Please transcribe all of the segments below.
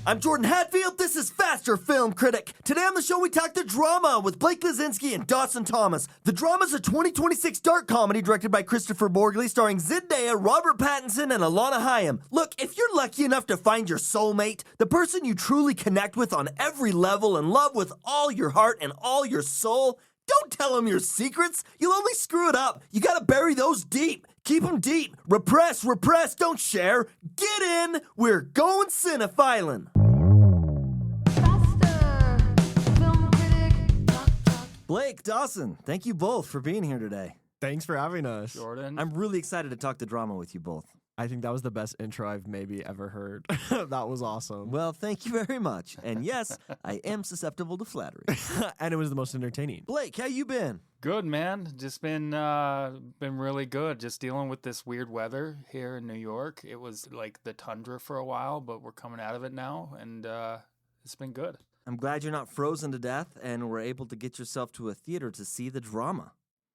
I'm Jordan Hadfield. This is Faster Film Critic. Today on the show, we talk the drama with Blake Lazinski and Dawson Thomas. The drama's a 2026 dark comedy directed by Christopher Borgley, starring Zendaya, Robert Pattinson, and Alana Hayam. Look, if you're lucky enough to find your soulmate, the person you truly connect with on every level and love with all your heart and all your soul, don't tell them your secrets. You'll only screw it up. You gotta bury those deep. Keep them deep. Repress, don't share. Get in. We're going cinephile'n. Blake, Dawson, thank you both for being here today. Thanks for having us. Jordan. I'm really excited to talk the drama with you both. I think that was the best intro I've maybe ever heard. That was awesome. Well, thank you very much. And yes, I am susceptible to flattery. And it was the most entertaining. Blake, how you been? Good, man. Just been really good. Just dealing with this weird weather here in New York. It was like the tundra for a while, but we're coming out of it now, and it's been good. I'm glad you're not frozen to death and were able to get yourself to a theater to see the drama.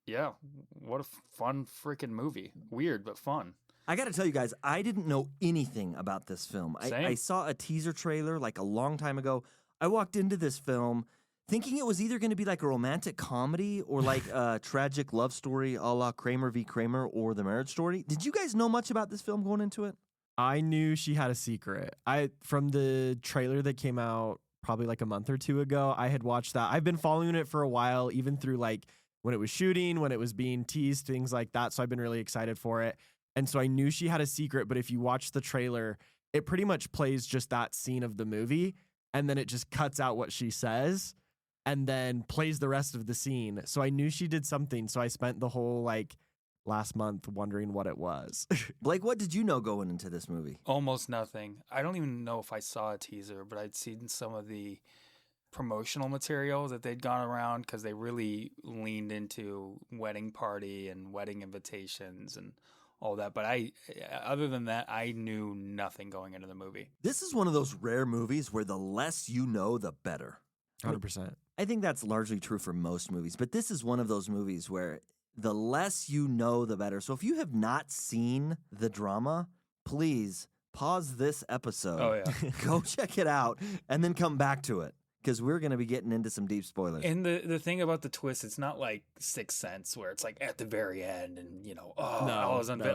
Yeah, what a fun freaking movie. Weird, but fun. I got to tell you guys, I didn't know anything about this film. I saw a teaser trailer like a long time ago. I walked into this film thinking it was either going to be like a romantic comedy or like a tragic love story a la Kramer v. Kramer or The Marriage Story. Did you guys know much about this film going into it? I knew she had a secret. From the trailer that came out probably like a month or two ago, I had watched that. I've been following it for a while, even through like when it was shooting, when it was being teased, things like that. So I've been really excited for it. And so I knew she had a secret, but if you watch the trailer, it pretty much plays just that scene of the movie, and then it just cuts out what she says, and then plays the rest of the scene. So I knew she did something, so I spent the whole, like, last month wondering what it was. Blake, what did you know going into this movie? Almost nothing. I don't even know if I saw a teaser, but I'd seen some of the promotional material that they'd gone around because they really leaned into wedding party and wedding invitations and all that, but other than that, I knew nothing going into the movie. This is one of those rare movies where the less you know, the better. 100%. I think that's largely true for most movies, but this is one of those movies where the less you know, the better. So if you have not seen the drama, please pause this episode. Oh, yeah. Go check it out and then come back to it, because we're going to be getting into some deep spoilers. And the thing about the twist, it's not like Sixth Sense where it's like at the very end and, you know,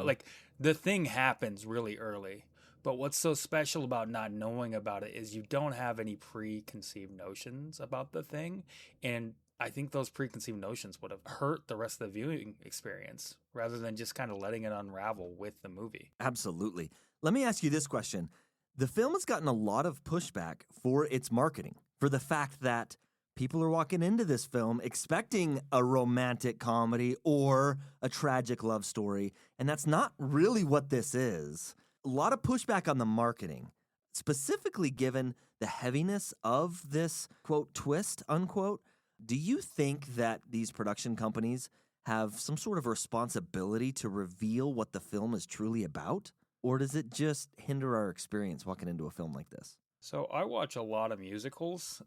like the thing happens really early. But what's so special about not knowing about it is you don't have any preconceived notions about the thing. And I think those preconceived notions would have hurt the rest of the viewing experience rather than just kind of letting it unravel with the movie. Absolutely. Let me ask you this question. The film has gotten a lot of pushback for its marketing, for the fact that people are walking into this film expecting a romantic comedy or a tragic love story, and that's not really what this is. A lot of pushback on the marketing, specifically given the heaviness of this, quote, twist, unquote. Do you think that these production companies have some sort of responsibility to reveal what the film is truly about? Or does it just hinder our experience walking into a film like this? So I watch a lot of musicals.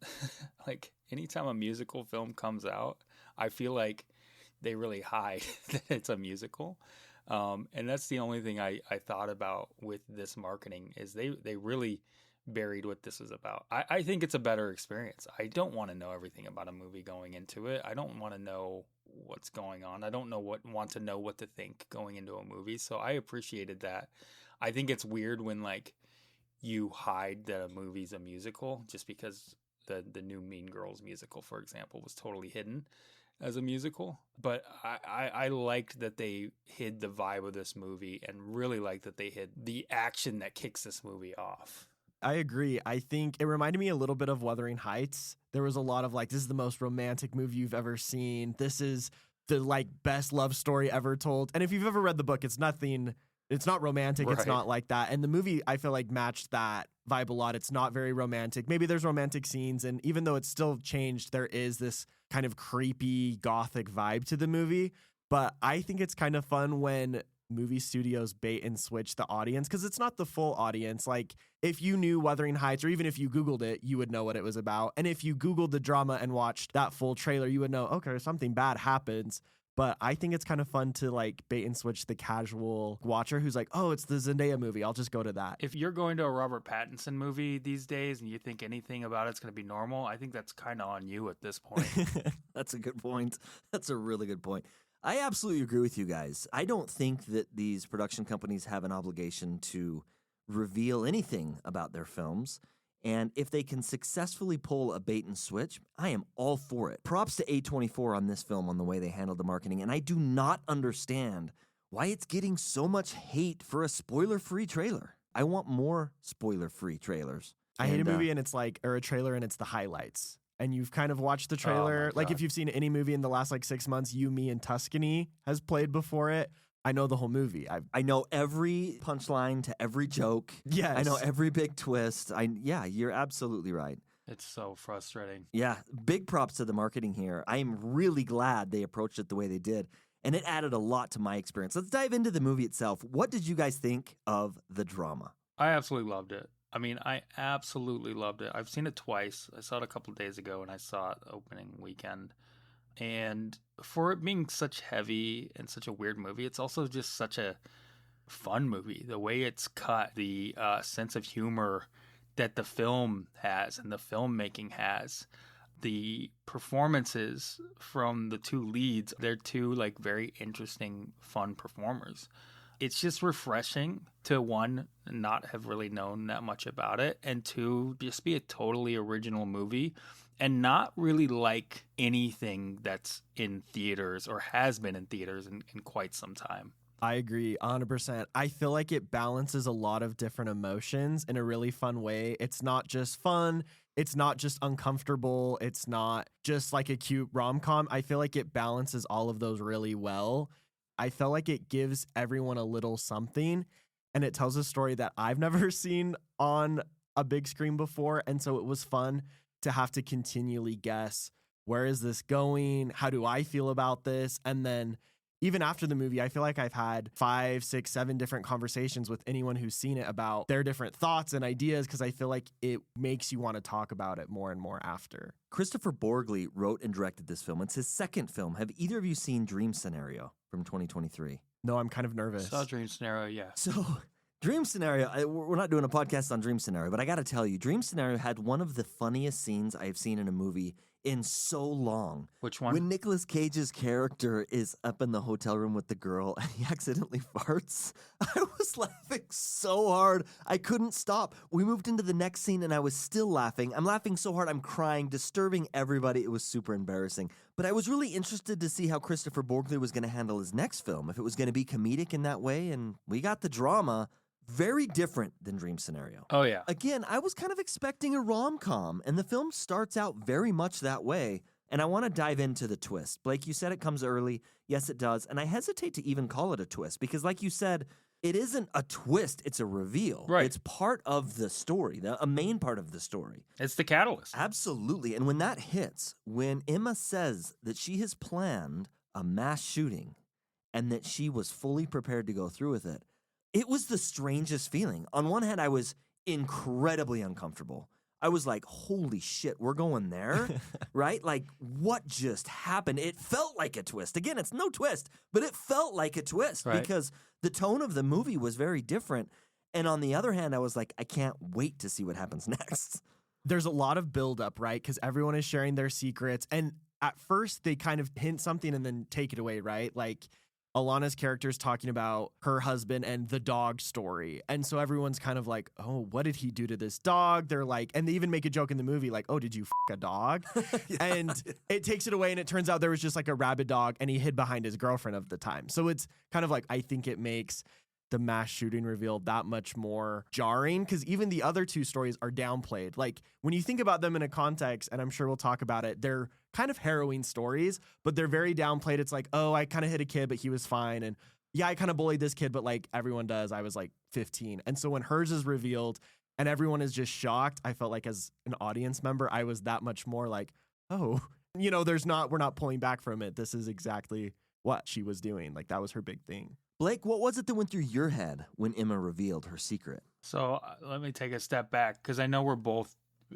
Like anytime a musical film comes out, I feel like they really hide that it's a musical. And that's the only thing I thought about with this marketing is they really buried what this is about. I think it's a better experience. I don't want to know everything about a movie going into it. I don't want to know what's going on. I don't want to know what to think going into a movie. So I appreciated that. I think it's weird when like you hide that a movie's a musical just because the new Mean Girls musical, for example, was totally hidden as a musical. But I liked that they hid the vibe of this movie and really liked that they hid the action that kicks this movie off. I agree. I think it reminded me a little bit of Wuthering Heights. There was a lot of like, this is the most romantic movie you've ever seen. This is the like best love story ever told. And if you've ever read the book, it's not romantic. Right. It's not like that. And the movie, I feel like, matched that vibe a lot. It's not very romantic. Maybe there's romantic scenes. And even though it's still changed, there is this kind of creepy gothic vibe to the movie. But I think it's kind of fun when movie studios bait and switch the audience, because it's not the full audience. Like if you knew Wuthering Heights, or even if you Googled it, you would know what it was about. And if you Googled the drama and watched that full trailer, you would know, okay, something bad happens. But I think it's kind of fun to like bait and switch the casual watcher who's like, oh, it's the Zendaya movie. I'll just go to that. If you're going to a Robert Pattinson movie these days and you think anything about it's going to be normal, I think that's kind of on you at this point. That's a good point. That's a really good point. I absolutely agree with you guys. I don't think that these production companies have an obligation to reveal anything about their films. And if they can successfully pull a bait and switch, I am all for it. Props to A24 on this film on the way they handled the marketing. And I do not understand why it's getting so much hate for a spoiler-free trailer. I want more spoiler-free trailers. I hate a movie and it's like, or a trailer and it's the highlights. And you've kind of watched the trailer. Like if you've seen any movie in the last like 6 months, You, Me, and Tuscany has played before it. I know the whole movie. I know every punchline to every joke. Yes. I know every big twist. Yeah, you're absolutely right. It's so frustrating. Yeah, big props to the marketing here. I am really glad they approached it the way they did, and it added a lot to my experience. Let's dive into the movie itself. What did you guys think of the drama? I absolutely loved it. I mean, I absolutely loved it. I've seen it twice. I saw it a couple of days ago, and I saw it opening weekend. And for it being such heavy and such a weird movie, it's also just such a fun movie. The way it's cut, the sense of humor that the film has and the filmmaking has, the performances from the two leads, they're two like very interesting, fun performers. It's just refreshing to, one, not have really known that much about it, and two, just be a totally original movie and not really like anything that's in theaters or has been in theaters in quite some time. I agree 100%. I feel like it balances a lot of different emotions in a really fun way. It's not just fun. It's not just uncomfortable. It's not just like a cute rom-com. I feel like it balances all of those really well. I felt like it gives everyone a little something, and it tells a story that I've never seen on a big screen before. And so it was fun to have to continually guess, where is this going? How do I feel about this? And then even after the movie, I feel like I've had 5, 6, 7 different conversations with anyone who's seen it about their different thoughts and ideas, because I feel like it makes you want to talk about it more and more after. Christopher Borgli wrote and directed this film. It's his second film. Have either of you seen Dream Scenario from 2023? No, I'm kind of nervous. Saw Dream Scenario, yeah. So, Dream Scenario, we're not doing a podcast on Dream Scenario, but I got to tell you, Dream Scenario had one of the funniest scenes I have seen in a movie in so long. Which one? When Nicolas Cage's character is up in the hotel room with the girl and he accidentally farts. I was laughing so hard. I couldn't stop. We moved into the next scene and I was still laughing. I'm laughing so hard I'm crying, disturbing everybody. It was super embarrassing. But I was really interested to see how Christopher Borgli was going to handle his next film, if it was going to be comedic in that way. And we got the drama. Very different than Dream Scenario. Oh, yeah. Again, I was kind of expecting a rom-com, and the film starts out very much that way. And I want to dive into the twist. Blake, you said it comes early. Yes, it does. And I hesitate to even call it a twist because, like you said, it isn't a twist. It's a reveal. Right. It's part of the story, a main part of the story. It's the catalyst. Absolutely. And when that hits, when Emma says that she has planned a mass shooting and that she was fully prepared to go through with it, it was the strangest feeling. On one hand, I was incredibly uncomfortable. I was like, holy shit, we're going there, right? Like, what just happened? It felt like a twist. Again, it's no twist, but it felt like a twist because the tone of the movie was very different. And on the other hand, I was like, I can't wait to see what happens next. There's a lot of buildup, right? Because everyone is sharing their secrets. And at first, they kind of hint something and then take it away, right? Like, Alana's character is talking about her husband and the dog story. And so everyone's kind of like, oh, what did he do to this dog? They're like, and they even make a joke in the movie like, oh, did you f*** a dog? Yeah. And it takes it away and it turns out there was just like a rabid dog and he hid behind his girlfriend of the time. So it's kind of like, I think it makes the mass shooting reveal that much more jarring because even the other two stories are downplayed. Like when you think about them in a context, and I'm sure we'll talk about it, they're kind of harrowing stories, but they're very downplayed. It's like, oh, I kind of hit a kid, but he was fine. And yeah, I kind of bullied this kid, but like everyone does. I was like 15. And so when hers is revealed and everyone is just shocked, I felt like as an audience member, I was that much more like, oh, you know, we're not pulling back from it. This is exactly what she was doing. Like that was her big thing. Blake, what was it that went through your head when Emma revealed her secret? So let me take a step back because I know we're both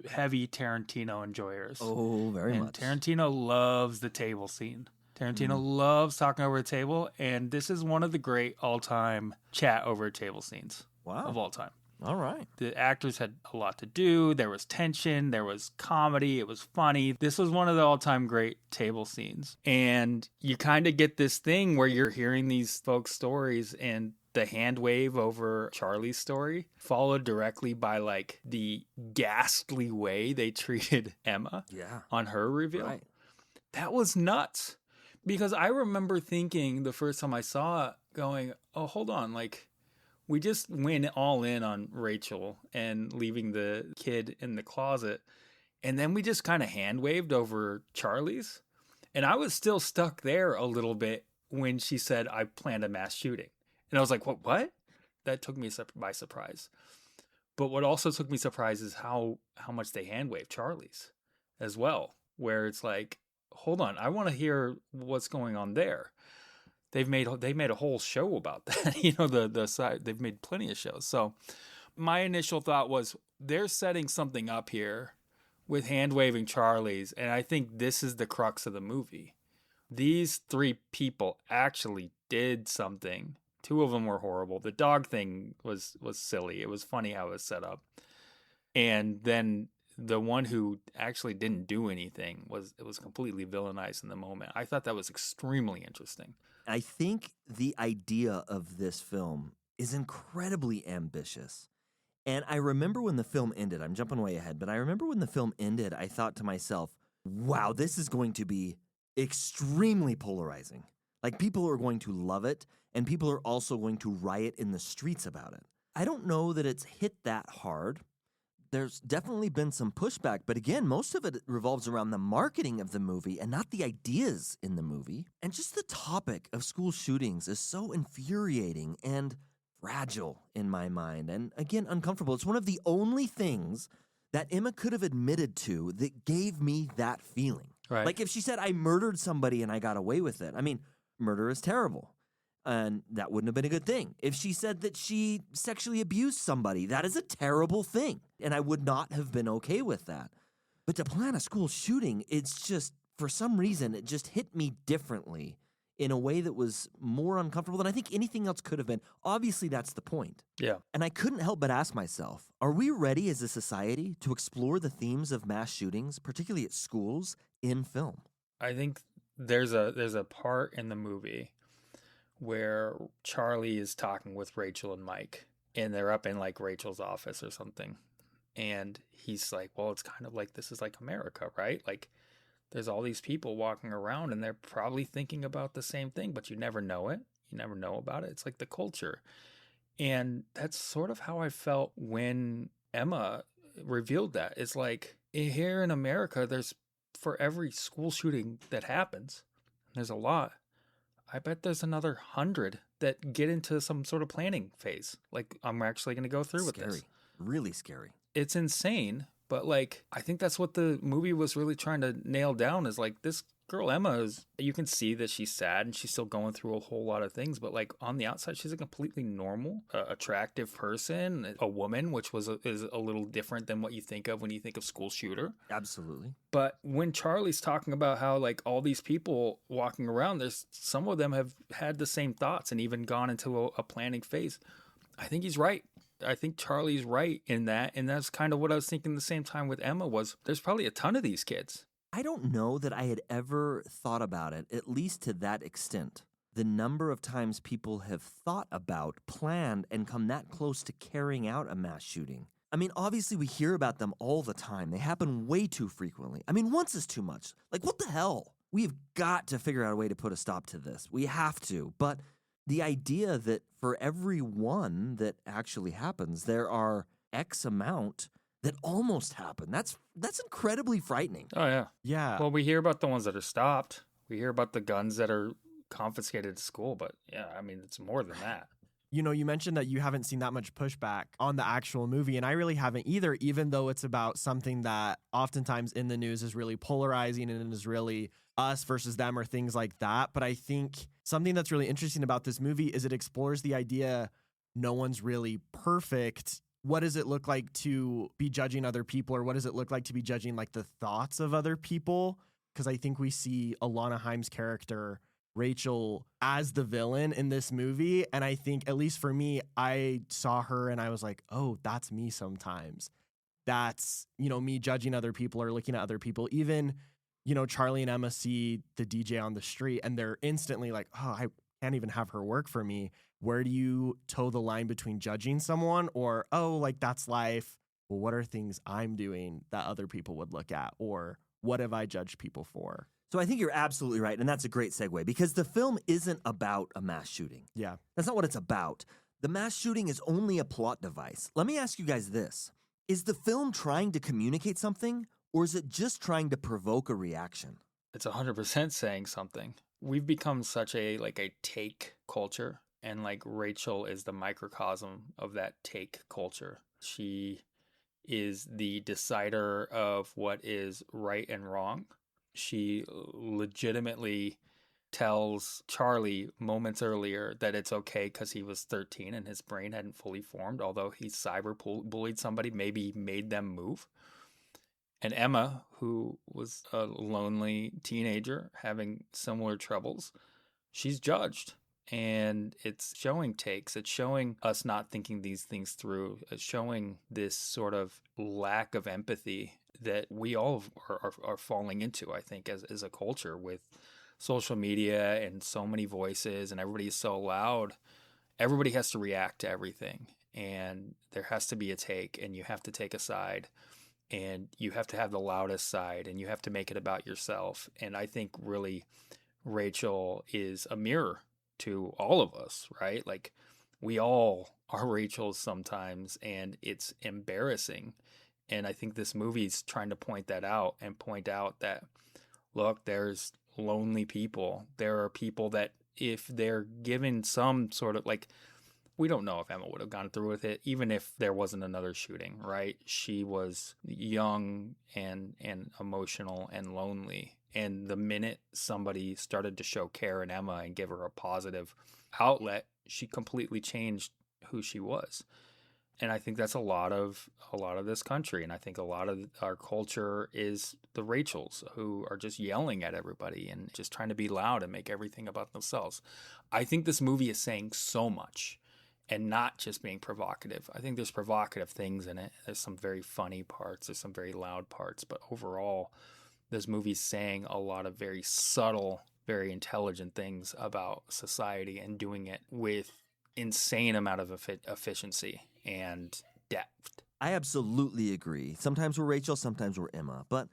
heavy Tarantino enjoyers. Oh, very and much. Tarantino loves the table scene. Tarantino loves talking over a table, and this is one of the great all-time chat over a table scenes of all time. All right. The actors had a lot to do. There was tension. There was comedy. It was funny. This was one of the all-time great table scenes. And you kind of get this thing where you're hearing these folks' stories, and the hand wave over Charlie's story followed directly by like the ghastly way they treated Emma on her reveal. Right. That was nuts. Because I remember thinking the first time I saw it, going, oh, hold on, like, we just went all in on Rachel and leaving the kid in the closet. And then we just kind of hand waved over Charlie's. And I was still stuck there a little bit when she said, I planned a mass shooting. And I was like, what? That took me by surprise. But what also took me surprise is how much they hand waved Charlie's as well, where it's like, hold on, I want to hear what's going on there. They've made a whole show about that. You know, the side, they've made plenty of shows. So my initial thought was they're setting something up here with hand waving Charlie's, and I think this is the crux of the movie. These three people actually did something. Two of them were horrible. The dog thing was silly. It was funny how it was set up. And then the one who actually didn't do anything was completely villainized in the moment. I thought that was extremely interesting. I think the idea of this film is incredibly ambitious. And I remember when the film ended, I'm jumping way ahead, but I remember when the film ended, I thought to myself, wow, this is going to be extremely polarizing. Like, people are going to love it, and people are also going to riot in the streets about it. I don't know that it's hit that hard. There's definitely been some pushback, but again, most of it revolves around the marketing of the movie and not the ideas in the movie. And just the topic of school shootings is so infuriating and fragile in my mind, and again, uncomfortable. It's one of the only things that Emma could have admitted to that gave me that feeling. Right. Like if she said, I murdered somebody and I got away with it. I mean, murder is terrible. And that wouldn't have been a good thing. If she said that she sexually abused somebody, that is a terrible thing. And I would not have been okay with that. But to plan a school shooting, it's just, for some reason, it just hit me differently in a way that was more uncomfortable than I think anything else could have been. Obviously, that's the point. Yeah. And I couldn't help but ask myself, are we ready as a society to explore the themes of mass shootings, particularly at schools, in film? I think there's a part in the movie where Charlie is talking with Rachel and Mike, and they're up in like Rachel's office or something. And he's like, well, it's kind of like, this is like America, right? Like, there's all these people walking around and they're probably thinking about the same thing, but you never know it. You never know about it. It's like the culture. And that's sort of how I felt when Emma revealed that. It's like, here in America, there's, for every school shooting that happens, there's a lot. I bet there's another 100 that get into some sort of planning phase. Like, I'm actually going to go through with this. Really scary. It's insane, but like, I think that's what the movie was really trying to nail down, is like, this girl Emma is, you can see that she's sad and she's still going through a whole lot of things, but like on the outside, she's a completely normal, attractive person, a woman, which is a little different than what you think of when you think of school shooter. Absolutely. But when Charlie's talking about how like all these people walking around, there's some of them have had the same thoughts and even gone into a planning phase. I think he's right. I think Charlie's right in that. And that's kind of what I was thinking the same time with Emma was, there's probably a ton of these kids. I don't know that I had ever thought about it, at least to that extent. The number of times people have thought about, planned, and come that close to carrying out a mass shooting. I mean, obviously we hear about them all the time. They happen way too frequently. I mean, once is too much. Like, what the hell? We've got to figure out a way to put a stop to this. We have to. But the idea that for every one that actually happens, there are X amount that almost happen. That's incredibly frightening. Oh, yeah. Yeah. Well, we hear about the ones that are stopped. We hear about the guns that are confiscated at school. But yeah, I mean, it's more than that. You know, you mentioned that you haven't seen that much pushback on the actual movie, and I really haven't either, even though it's about something that oftentimes in the news is really polarizing and is really us versus them or things like that. But I think something that's really interesting about this movie is it explores the idea no one's really perfect. What does it look like to be judging other people, or what does it look like to be judging like the thoughts of other people? because I think we see Alana Haim's character, Rachel, as the villain in this movie. And I think, at least for me, I saw her and I was like, oh, that's me sometimes. That's, me judging other people or looking at other people. Even, Charlie and Emma see the DJ on the street and they're instantly like, oh, I can't even have her work for me. Where do you toe the line between judging someone or, oh, like that's life? Well, what are things I'm doing that other people would look at? Or what have I judged people for? So I think you're absolutely right, and that's a great segue, because the film isn't about a mass shooting. Yeah. That's not what it's about. The mass shooting is only a plot device. Let me ask you guys this. Is the film trying to communicate something, or is it just trying to provoke a reaction? It's 100% saying something. We've become such a take culture, and like Rachel is the microcosm of that take culture. She is the decider of what is right and wrong. She legitimately tells Charlie moments earlier that it's okay because he was 13 and his brain hadn't fully formed, although he cyber bullied somebody, maybe made them move. And Emma, who was a lonely teenager having similar troubles, she's judged. And it's showing takes. It's showing us not thinking these things through. It's showing this sort of lack of empathy that we all are falling into, I think, as a culture, with social media and so many voices and everybody is so loud. Everybody has to react to everything, and there has to be a take, and you have to take a side, and you have to have the loudest side, and you have to make it about yourself. And I think really Rachel is a mirror to all of us, right? Like, we all are Rachels sometimes, and it's embarrassing. And I think this movie's trying to point that out and point out that, look, there's lonely people. There are people that if they're given some sort of, like, we don't know if Emma would have gone through with it, even if there wasn't another shooting, right? She was young and emotional and lonely. And the minute somebody started to show care in Emma and give her a positive outlet, she completely changed who she was. And I think that's a lot of this country. And I think a lot of our culture is the Rachels who are just yelling at everybody and just trying to be loud and make everything about themselves. I think this movie is saying so much and not just being provocative. I think there's provocative things in it. There's some very funny parts. There's some very loud parts. But overall, this movie's saying a lot of very subtle, very intelligent things about society and doing it with insane amount of efficiency and depth. I absolutely agree. Sometimes we're Rachel, sometimes we're Emma. But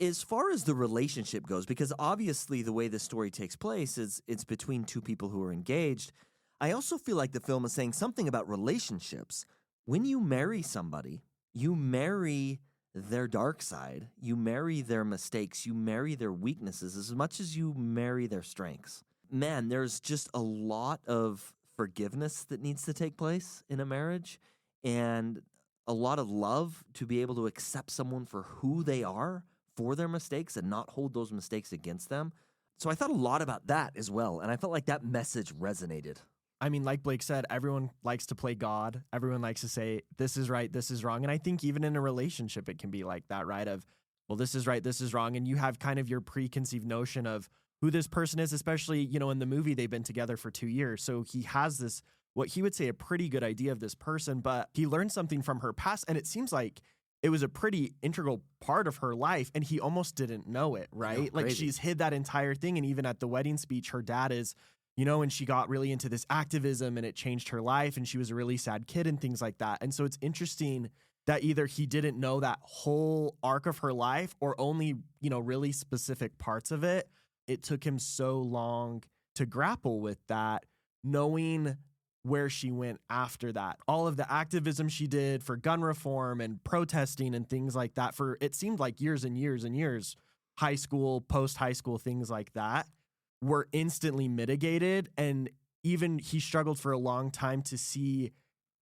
as far as the relationship goes, because obviously the way this story takes place is it's between two people who are engaged, I also feel like the film is saying something about relationships. When you marry somebody, you marry their dark side, you marry their mistakes, you marry their weaknesses as much as you marry their strengths. Man, there's just a lot of forgiveness that needs to take place in a marriage, and a lot of love to be able to accept someone for who they are, for their mistakes, and not hold those mistakes against them. So I thought a lot about that as well, and I felt like that message resonated. I mean, like Blake said, everyone likes to play God. Everyone likes to say, this is right, this is wrong. And I think even in a relationship, it can be like that, right? Of, well, this is right, this is wrong. And you have kind of your preconceived notion of who this person is, especially, in the movie, they've been together for 2 years. So he has this, what he would say, a pretty good idea of this person, but he learned something from her past. And it seems like it was a pretty integral part of her life. And he almost didn't know it, right? Like she's hid that entire thing. And even at the wedding speech, her dad is, and she got really into this activism and it changed her life. And she was a really sad kid and things like that. And so it's interesting that either he didn't know that whole arc of her life or only, really specific parts of it. It took him so long to grapple with that, knowing where she went after that. All of the activism she did for gun reform and protesting and things like that for, it seemed like years and years and years, high school, post-high school, things like that, were instantly mitigated. And even he struggled for a long time to see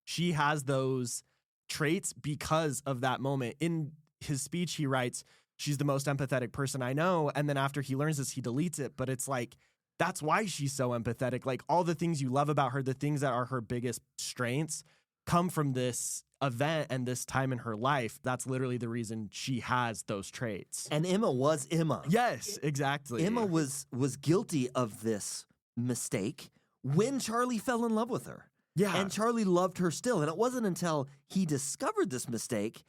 she has those traits because of that moment. In his speech, he writes, she's the most empathetic person I know. And then after he learns this, he deletes it. But it's like, that's why she's so empathetic. Like all the things you love about her, the things that are her biggest strengths, come from this event and this time in her life. That's literally the reason she has those traits. And Emma was Emma. Yes, exactly. Emma was guilty of this mistake when Charlie fell in love with her. Yeah. And Charlie loved her still. And it wasn't until he discovered this mistake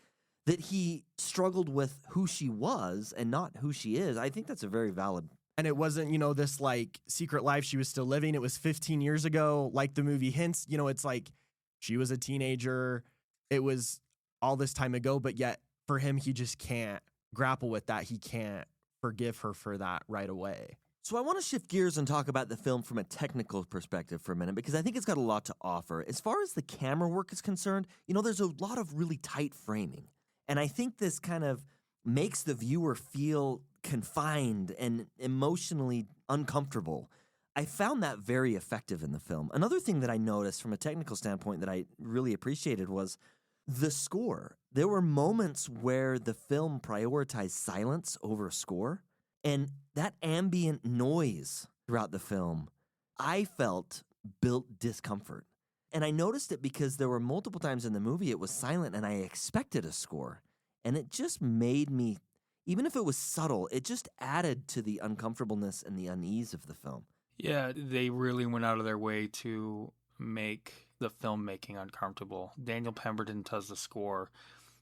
that he struggled with who she was and not who she is. I think that's a very valid. And it wasn't, this like secret life she was still living. It was 15 years ago, like the movie hints. It's like she was a teenager. It was all this time ago, but yet for him, he just can't grapple with that. He can't forgive her for that right away. So I want to shift gears and talk about the film from a technical perspective for a minute, because I think it's got a lot to offer. As far as the camera work is concerned, there's a lot of really tight framing. And I think this kind of makes the viewer feel confined and emotionally uncomfortable. I found that very effective in the film. Another thing that I noticed from a technical standpoint that I really appreciated was the score. There were moments where the film prioritized silence over score. And that ambient noise throughout the film, I felt built discomfort. And I noticed it because there were multiple times in the movie it was silent and I expected a score. And it just made me, even if it was subtle, it just added to the uncomfortableness and the unease of the film. Yeah, they really went out of their way to make the filmmaking uncomfortable. Daniel Pemberton does the score.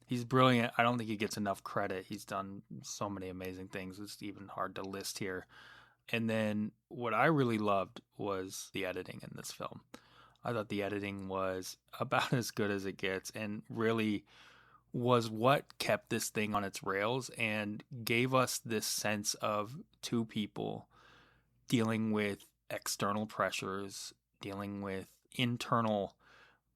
He's brilliant. I don't think he gets enough credit. He's done so many amazing things. It's even hard to list here. And then what I really loved was the editing in this film. I thought the editing was about as good as it gets and really was what kept this thing on its rails and gave us this sense of two people dealing with external pressures, dealing with internal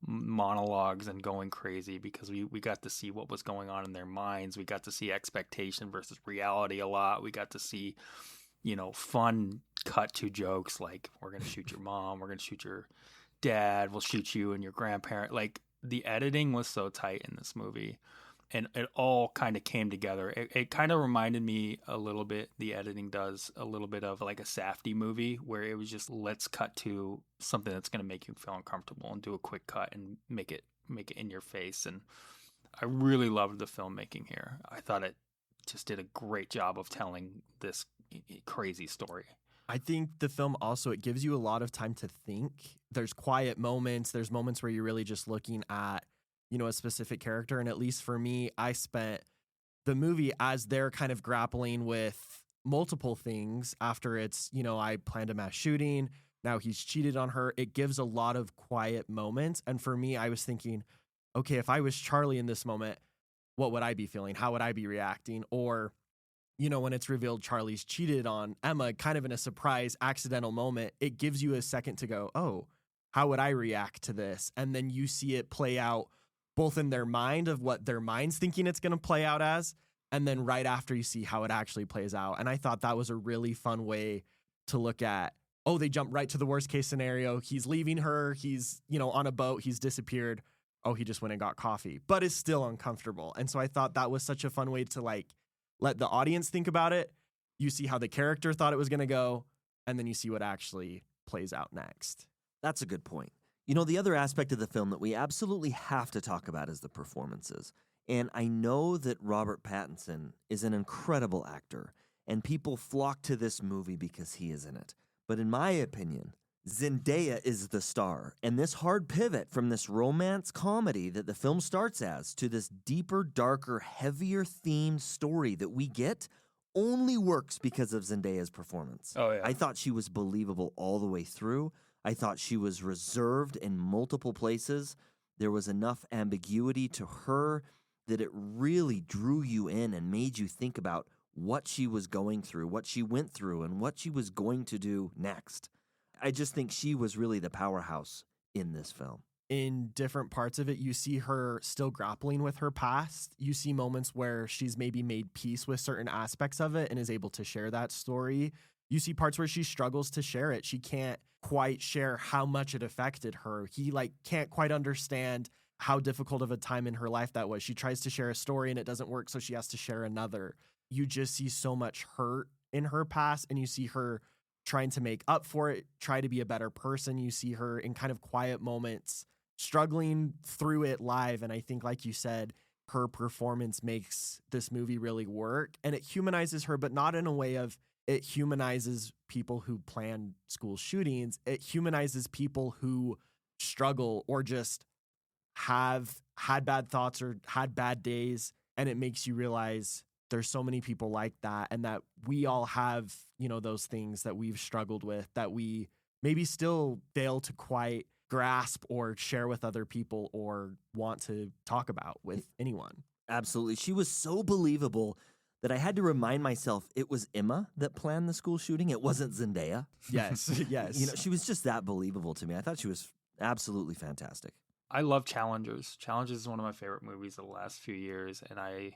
monologues and going crazy, because we got to see what was going on in their minds. We got to see expectation versus reality a lot. We got to see, fun cut to jokes like, we're going to shoot your mom, we're going to shoot your dad, we'll shoot you and your grandparent. Like, the editing was so tight in this movie. And it all kind of came together. It kind of reminded me a little bit, the editing does, a little bit of like a Safdie movie where it was just, let's cut to something that's going to make you feel uncomfortable and do a quick cut and make it in your face. And I really loved the filmmaking here. I thought it just did a great job of telling this crazy story. I think the film also, it gives you a lot of time to think. There's quiet moments. There's moments where you're really just looking at a specific character. And at least for me, I spent the movie as they're kind of grappling with multiple things after it's, I planned a mass shooting. Now he's cheated on her. It gives a lot of quiet moments. And for me, I was thinking, okay, if I was Charlie in this moment, what would I be feeling? How would I be reacting? Or, when it's revealed Charlie's cheated on Emma, kind of in a surprise, accidental moment, it gives you a second to go, oh, how would I react to this? And then you see it play out both in their mind of what their mind's thinking it's going to play out as, and then right after you see how it actually plays out. And I thought that was a really fun way to look at, oh, they jump right to the worst case scenario. He's leaving her. He's, on a boat. He's disappeared. Oh, he just went and got coffee, but is still uncomfortable. And so I thought that was such a fun way to let the audience think about it. You see how the character thought it was going to go, and then you see what actually plays out next. That's a good point. The other aspect of the film that we absolutely have to talk about is the performances. And I know that Robert Pattinson is an incredible actor, and people flock to this movie because he is in it. But in my opinion, Zendaya is the star, and this hard pivot from this romance comedy that the film starts as to this deeper, darker, heavier themed story that we get only works because of Zendaya's performance. Oh, yeah. I thought she was believable all the way through. I thought she was reserved in multiple places. There was enough ambiguity to her that it really drew you in and made you think about what she was going through, what she went through, and what she was going to do next. I just think she was really the powerhouse in this film. In different parts of it, you see her still grappling with her past. You see moments where she's maybe made peace with certain aspects of it and is able to share that story. You see parts where she struggles to share it. She can't quite share how much it affected her. He can't quite understand how difficult of a time in her life that was. She tries to share a story and it doesn't work, so she has to share another. You just see so much hurt in her past, and you see her trying to make up for it, try to be a better person. You see her in kind of quiet moments struggling through it live. And I think, like you said, her performance makes this movie really work, and it humanizes her, but not in a way of it humanizes people who plan school shootings. It humanizes people who struggle or just have had bad thoughts or had bad days. And it makes you realize there's so many people like that, and that we all have, those things that we've struggled with that we maybe still fail to quite grasp or share with other people or want to talk about with anyone. Absolutely. She was so believable that I had to remind myself it was Emma that planned the school shooting. It wasn't Zendaya. Yes, yes. She was just that believable to me. I thought she was absolutely fantastic. I love Challengers. Challengers is one of my favorite movies of the last few years, and I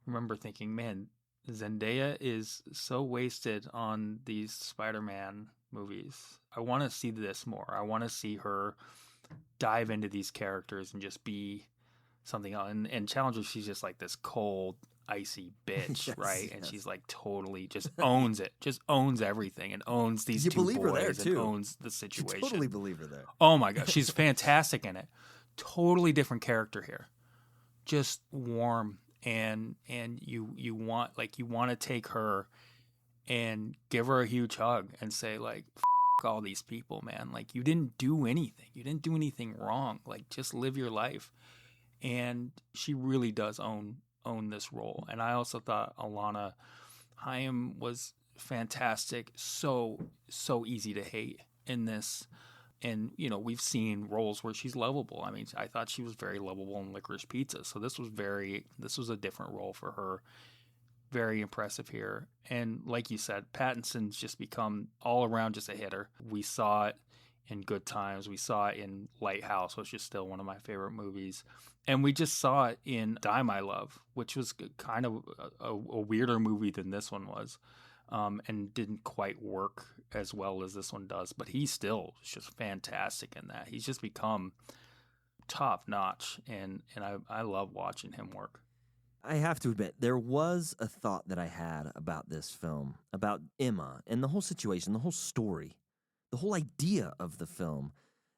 remember thinking, man, Zendaya is so wasted on these Spider-Man movies. I want to see this more. I want to see her dive into these characters and just be something else. And Challenger, she's just like this cold, icy bitch, Yes, right? And yes. she's like totally just owns it, just owns everything, and owns these You two believe her boys there, and too. owns the You situation. totally believe her there. Oh my gosh, she's fantastic in it. Totally different character here. Just warm, and you want to take her and give her a huge hug and say, like, F all these people, man. Like, you didn't do anything. You didn't do anything wrong. Like, just live your life. And she really does own this role. And I also thought Alana Haim was fantastic. So easy to hate in this. And, we've seen roles where she's lovable. I mean, I thought she was very lovable in Licorice Pizza. So this was a different role for her. Very impressive here. And like you said, Pattinson's just become all around just a hitter. We saw it in Good Times. We saw it in Lighthouse, which is still one of my favorite movies. And we just saw it in Die My Love, which was kind of a weirder movie than this one was. And didn't quite work as well as this one does. But he's still just fantastic in that. He's just become top notch. And I love watching him work. I have to admit, there was a thought that I had about this film, about Emma and the whole situation, the whole story, the whole idea of the film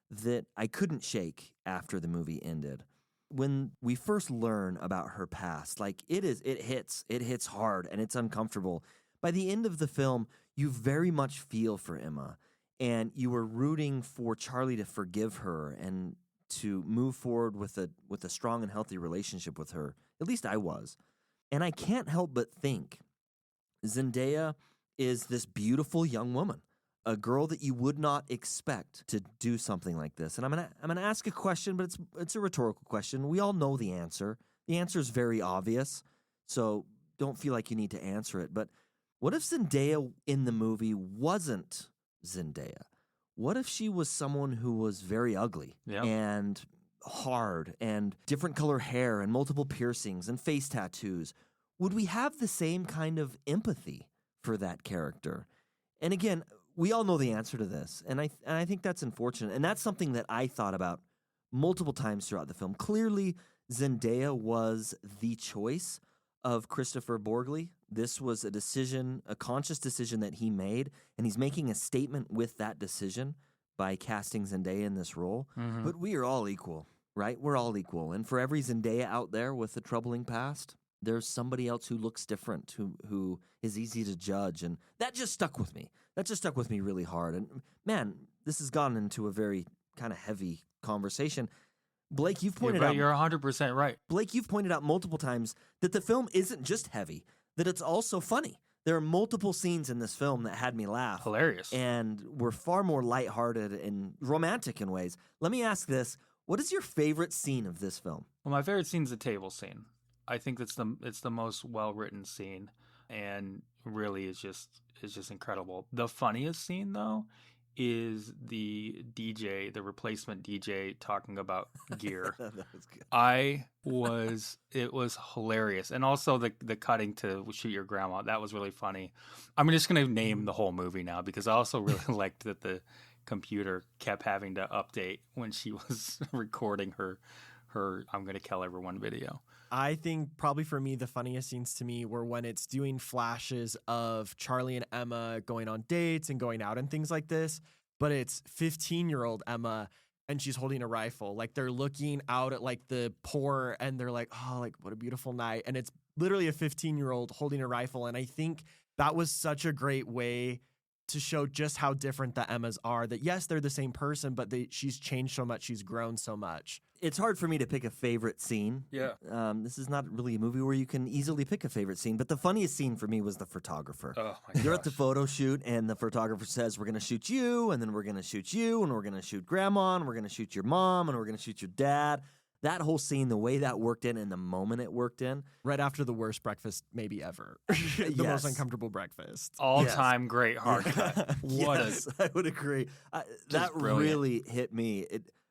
that I couldn't shake after the movie ended. When we first learn about her past, like it hits hard and it's uncomfortable. By the end of the film, you very much feel for Emma, and you were rooting for Charlie to forgive her and to move forward with a strong and healthy relationship with her. At least I was. And I can't help but think Zendaya is this beautiful young woman, a girl that you would not expect to do something like this. And I'm gonna ask a question, but it's a rhetorical question. We all know the answer. The answer is very obvious, so don't feel like you need to answer it. But what if Zendaya in the movie wasn't Zendaya? What if she was someone who was very ugly and hard and different color hair and multiple piercings and face tattoos? Would we have the same kind of empathy for that character? And again, we all know the answer to this, and I think that's unfortunate. And that's something that I thought about multiple times throughout the film. Clearly, Zendaya was the choice of Christopher Borgli. This was a conscious decision that he made, and he's making a statement with that decision by casting Zendaya in this role. Mm-hmm. But we are all equal, right? We're all equal. And for every Zendaya out there with a troubling past, there's somebody else who looks different, who is easy to judge. And that just stuck with me. That just stuck with me really hard. And man, this has gone into a very kind of heavy conversation. Blake, you've pointed out. You're 100% right. Blake, you've pointed out multiple times that the film isn't just heavy, that it's also funny. There are multiple scenes in this film that had me laugh. Hilarious. And were far more lighthearted and romantic in ways. Let me ask this. What is your favorite scene of this film? Well, my favorite scene is the table scene. I think it's the most well-written scene, and really is just incredible. The funniest scene, though, is the DJ, the replacement DJ, talking about gear. That was good. It was hilarious. And also the cutting to Shoot Your Grandma, that was really funny. I'm just going to name the whole movie now, because I also really liked that the computer kept having to update when she was recording her I'm going to kill everyone video. I think probably for me, the funniest scenes to me were when it's doing flashes of Charlie and Emma going on dates and going out and things like this. But it's 15-year-old Emma and she's holding a rifle. Like they're looking out at like the poor and they're like, oh, like what a beautiful night. And it's literally a 15-year-old holding a rifle. And I think that was such a great way to show just how different the Emmas are, that yes, they're the same person, but she's changed so much. She's grown so much. It's hard for me to pick a favorite scene. Yeah. This is not really a movie where you can easily pick a favorite scene, but the funniest scene for me was the photographer. Oh my They're at gosh. the photo shoot, and the photographer says, we're going to shoot you, and then we're going to shoot you, and we're going to shoot grandma, and we're going to shoot your mom, and we're going to shoot your dad. That whole scene, the way that worked in and the moment it worked in. Right after the worst breakfast maybe ever. The most uncomfortable breakfast. All-time great hard cut. Yes, I would agree. That brilliant. really hit me.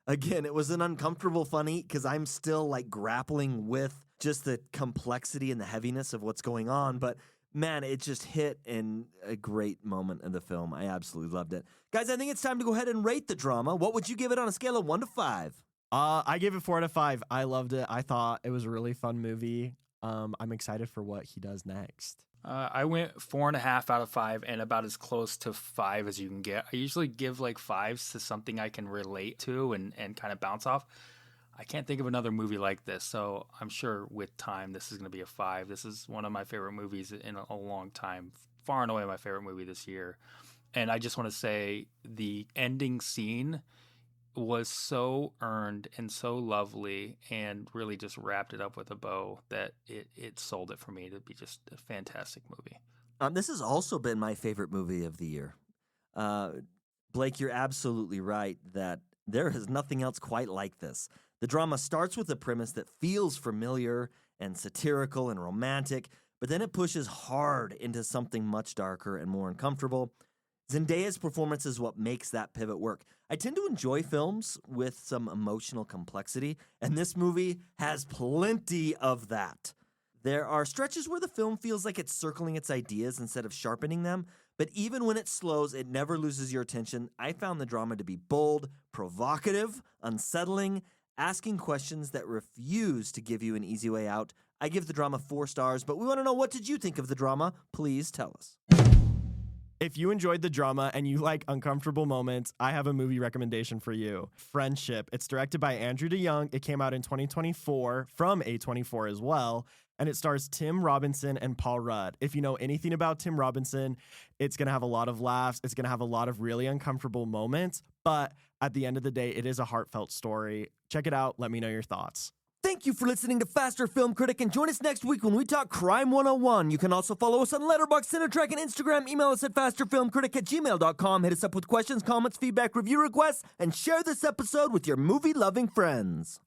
It was an uncomfortable funny because I'm still like grappling with just the complexity and the heaviness of what's going on. But man, it just hit in a great moment in the film. I absolutely loved it. Guys, I think it's time to go ahead and rate the drama. What would you give it on a scale of 1 to 5? I gave it 4 out of 5. I loved it. I thought it was a really fun movie. I'm excited for what he does next. I went 4.5 out of 5 and about as close to 5 as you can get. I usually give like 5s to something I can relate to and kind of bounce off. I can't think of another movie like this, so I'm sure with time this is going to be a 5. This is one of my favorite movies in a long time. Far and away my favorite movie this year. And I just want to say the ending scene was so earned and so lovely and really just wrapped it up with a bow that it sold it for me to be just a fantastic movie. This has also been my favorite movie of the year. Blake, you're absolutely right that there is nothing else quite like this. The drama starts with a premise that feels familiar and satirical and romantic, but then it pushes hard into something much darker and more uncomfortable. Zendaya's performance is what makes that pivot work. I tend to enjoy films with some emotional complexity, and this movie has plenty of that. There are stretches where the film feels like it's circling its ideas instead of sharpening them, but even when it slows, it never loses your attention. I found the drama to be bold, provocative, unsettling, asking questions that refuse to give you an easy way out. I give the drama 4 stars, but we want to know, what did you think of the drama? Please tell us. If you enjoyed the drama and you like uncomfortable moments, I have a movie recommendation for you. Friendship. It's directed by Andrew DeYoung. It came out in 2024 from A24 as well. And it stars Tim Robinson and Paul Rudd. If you know anything about Tim Robinson, it's going to have a lot of laughs. It's going to have a lot of really uncomfortable moments. But at the end of the day, it is a heartfelt story. Check it out. Let me know your thoughts. Thank you for listening to Faster Film Critic, and join us next week when we talk Crime 101. You can also follow us on Letterboxd, Cinetrack, and Instagram. Email us at fasterfilmcritic@gmail.com. Hit us up with questions, comments, feedback, review requests, and share this episode with your movie-loving friends.